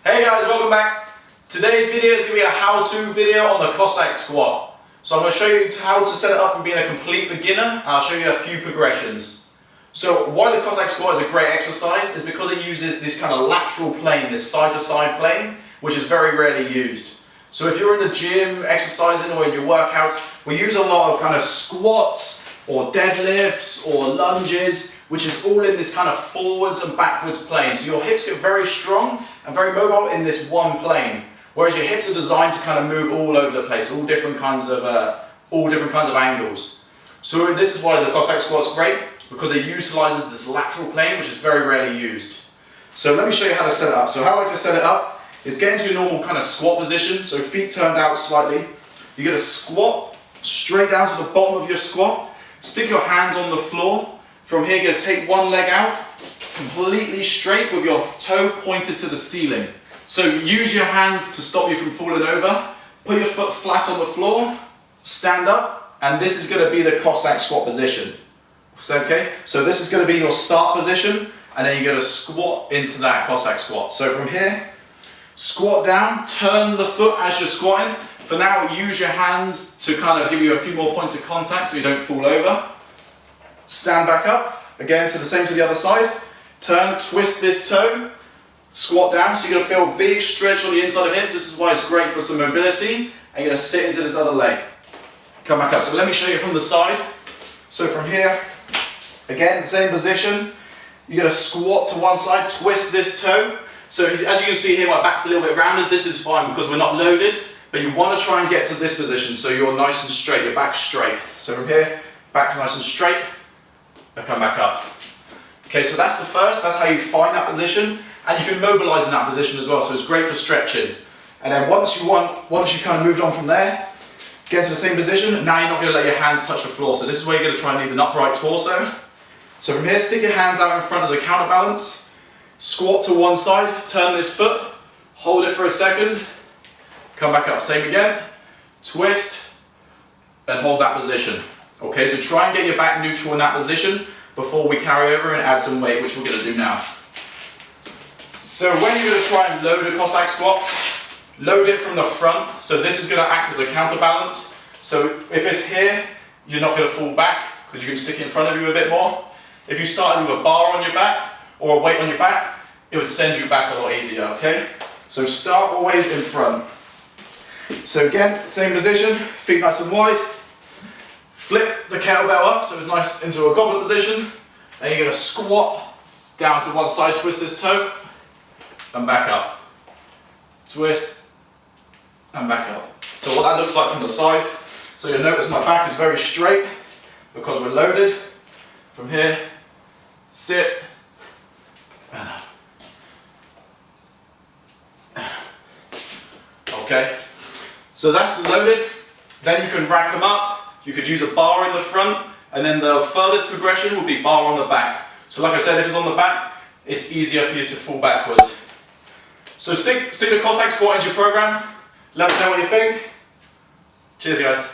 Hey guys, welcome back. Today's video is going to be a how-to video on the Cossack Squat. So I'm going to show you how to set it up from being a complete beginner, and I'll show you a few progressions. So why the Cossack Squat is a great exercise is because it uses this kind of lateral plane, this side-to-side plane, which is very rarely used. So if you're in the gym exercising or in your workouts, we use a lot of kind of squats or deadlifts or lunges, which is all in this kind of forwards and backwards plane. So your hips get very strong and very mobile in this one plane, whereas your hips are designed to kind of move all over the place, all different kinds of angles. So this is why the Cossack Squat's great, because it utilizes this lateral plane, which is very rarely used. So let me show you how to set it up. So how I like to set it up is get into your normal kind of squat position, so feet turned out slightly. You're going to squat straight down to the bottom of your squat, stick your hands on the floor. From here, you're going to take one leg out, completely straight with your toe pointed to the ceiling. So use your hands to stop you from falling over. Put your foot flat on the floor, stand up, and this is going to be the Cossack Squat position. Okay? So this is going to be your start position, and then you're going to squat into that Cossack Squat. So from here, squat down, turn the foot as you're squatting. For now, use your hands to kind of give you a few more points of contact so you don't fall over. Stand back up, again to the other side. Turn, twist this toe, squat down. So you're going to feel a big stretch on the inside of hips. This is why it's great for some mobility. And you're going to sit into this other leg. Come back up. So let me show you from the side. So from here, again, same position. You're going to squat to one side, twist this toe. So as you can see here, my back's a little bit rounded. This is fine because we're not loaded, but you want to try and get to this position so you're nice and straight, your back's straight. So from here, back's nice and straight, and come back up. Okay, so that's the first, that's how you find that position, and you can mobilize in that position as well, so it's great for stretching. And then once you kind of moved on from there, get to the same position, now you're not going to let your hands touch the floor, so this is where you're going to try and need an upright torso. So from here, stick your hands out in front as a counterbalance. Squat to one side, turn this foot, hold it for a second, come back up, same again, twist, and hold that position. Okay, so try and get your back neutral in that position before we carry over and add some weight, which we're going to do now. So when you're going to try and load a Cossack Squat, load it from the front, so this is going to act as a counterbalance. So if it's here, you're not going to fall back, because you can stick it in front of you a bit more. If you started with a bar on your back, or a weight on your back, it would send you back a lot easier, okay? So start always in front. So again, same position, feet nice and wide. Flip the kettlebell up so it's nice into a goblet position. And you're going to squat down to one side, twist this toe, and back up. Twist, and back up. So what that looks like from the side. So you'll notice my back is very straight because we're loaded. From here, sit, and up. Okay, so that's the loaded. Then you can rack them up. You could use a bar in the front, and then the furthest progression will be bar on the back. So like I said, if it's on the back, it's easier for you to fall backwards. So stick the Cossack Squat into your program. Let us know what you think. Cheers guys.